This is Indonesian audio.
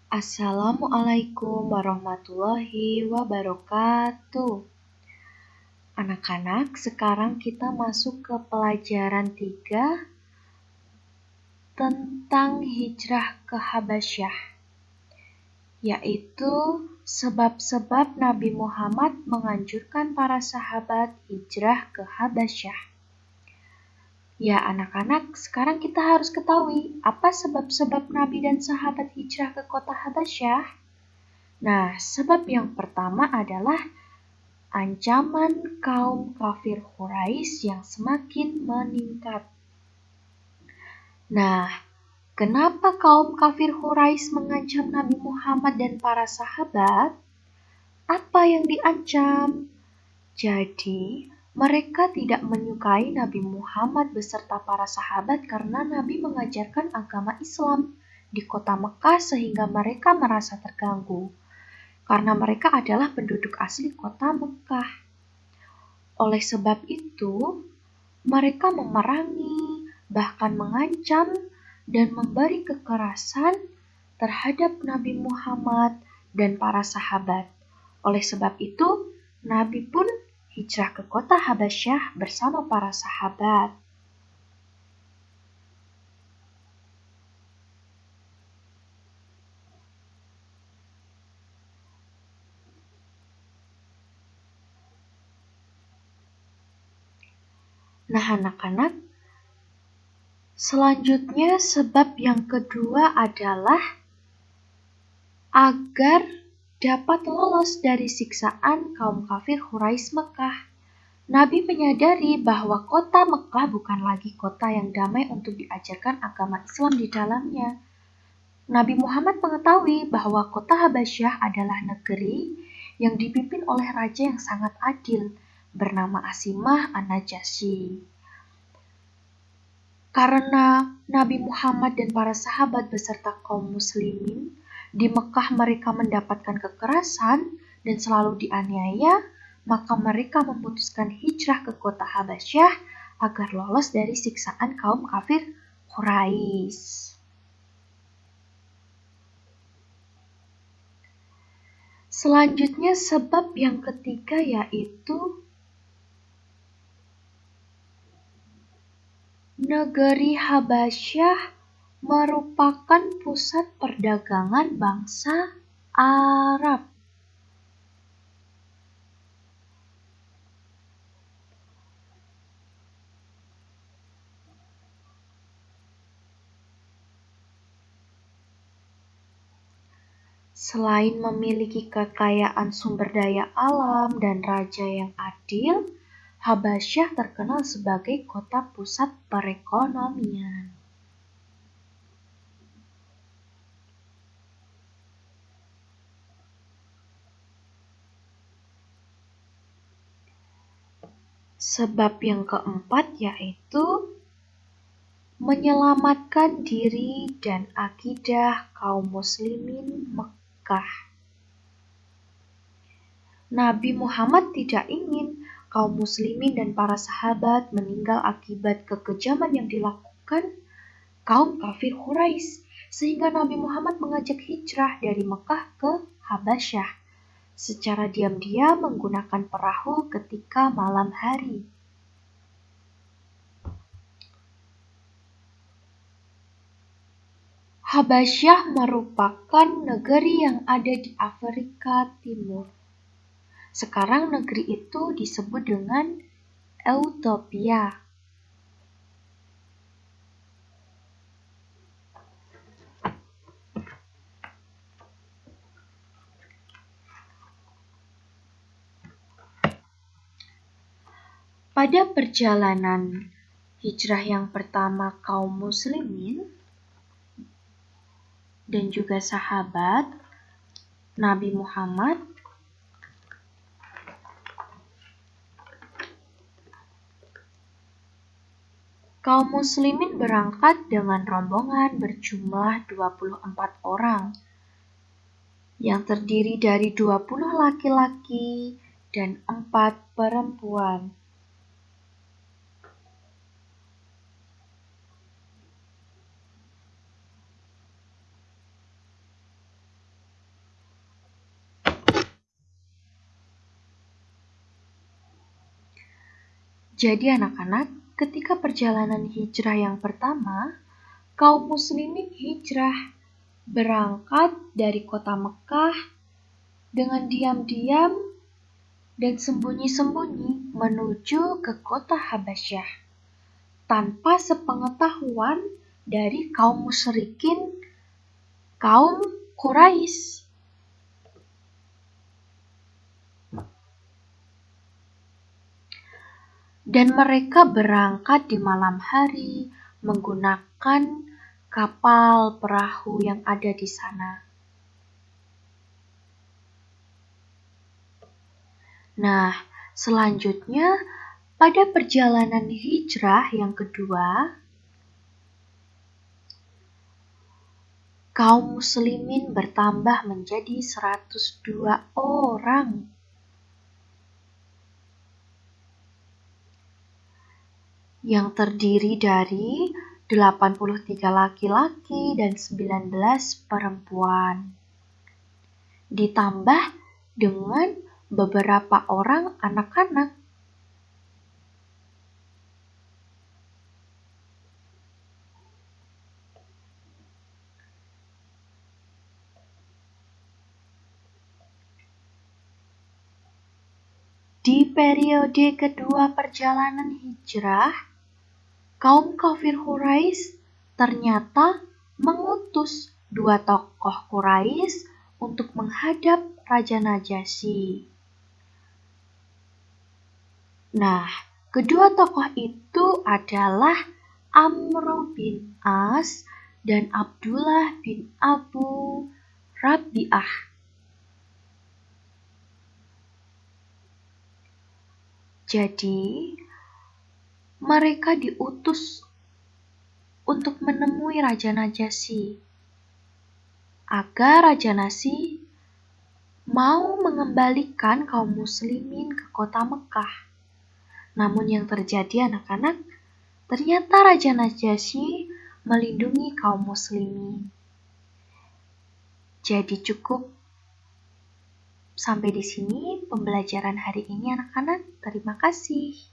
Assalamualaikum warahmatullahi wabarakatuh. Anak-anak, sekarang kita masuk ke pelajaran 3 tentang hijrah ke Habasyah, yaitu sebab-sebab Nabi Muhammad menganjurkan para sahabat hijrah ke Habasyah. Ya anak-anak, sekarang kita harus ketahui apa sebab-sebab Nabi dan sahabat hijrah ke kota Habasyah. Nah, sebab yang pertama adalah ancaman kaum kafir Quraisy yang semakin meningkat. Nah, kenapa kaum kafir Quraisy mengancam Nabi Muhammad dan para sahabat? Apa yang diancam? Jadi, mereka tidak menyukai Nabi Muhammad beserta para sahabat karena Nabi mengajarkan agama Islam di kota Mekah sehingga mereka merasa terganggu. Karena mereka adalah penduduk asli kota Mekah. Oleh sebab itu, mereka memerangi, bahkan mengancam, dan memberi kekerasan terhadap Nabi Muhammad dan para sahabat. Oleh sebab itu, Nabi pun hijrah ke kota Habasyah bersama para sahabat. Nah, anak-anak, selanjutnya sebab yang kedua adalah agar dapat lolos dari siksaan kaum kafir Quraisy Mekah. Nabi menyadari bahwa kota Mekah bukan lagi kota yang damai untuk diajarkan agama Islam di dalamnya. Nabi Muhammad mengetahui bahwa kota Habasyah adalah negeri yang dipimpin oleh raja yang sangat adil, bernama Asimah An-Najasyi. Karena Nabi Muhammad dan para sahabat beserta kaum muslimin di Mekah mereka mendapatkan kekerasan dan selalu dianiaya, maka mereka memutuskan hijrah ke kota Habasyah agar lolos dari siksaan kaum kafir Quraisy. Selanjutnya sebab yang ketiga yaitu negeri Habasyah merupakan pusat perdagangan bangsa Arab. Selain memiliki kekayaan sumber daya alam dan raja yang adil, Habasyah terkenal sebagai kota pusat perekonomian. Sebab yang keempat yaitu menyelamatkan diri dan akidah kaum muslimin Mekah. Nabi Muhammad tidak ingin kaum muslimin dan para sahabat meninggal akibat kekejaman yang dilakukan kaum kafir Quraisy, sehingga Nabi Muhammad mengajak hijrah dari Mekah ke Habasyah secara diam-diam menggunakan perahu ketika malam hari. Habasyah merupakan negeri yang ada di Afrika Timur. Sekarang negeri itu disebut dengan Ethiopia. Pada perjalanan hijrah yang pertama kaum muslimin dan juga sahabat Nabi Muhammad, kaum muslimin berangkat dengan rombongan berjumlah 24 orang yang terdiri dari 20 laki-laki dan 4 perempuan. Jadi anak-anak, ketika perjalanan hijrah yang pertama, kaum muslimin hijrah berangkat dari kota Mekah dengan diam-diam dan sembunyi-sembunyi menuju ke kota Habasyah tanpa sepengetahuan dari kaum musyrikin, kaum Quraisy. Dan mereka berangkat di malam hari menggunakan kapal perahu yang ada di sana. Nah, selanjutnya pada perjalanan hijrah yang kedua, kaum muslimin bertambah menjadi 102 orang. Yang terdiri dari 83 laki-laki dan 19 perempuan. Ditambah dengan beberapa orang anak-anak. Di periode kedua perjalanan hijrah, kaum kafir Quraisy ternyata mengutus 2 tokoh Quraisy untuk menghadap Raja Najasyi. Nah, kedua tokoh itu adalah Amr bin As dan Abdullah bin Abu Rabi'ah. Jadi, mereka diutus untuk menemui Raja Najasyi agar Raja Najasyi mau mengembalikan kaum muslimin ke kota Mekah. Namun yang terjadi anak-anak, ternyata Raja Najasyi melindungi kaum muslimin. Jadi cukup sampai di sini pembelajaran hari ini anak-anak. Terima kasih.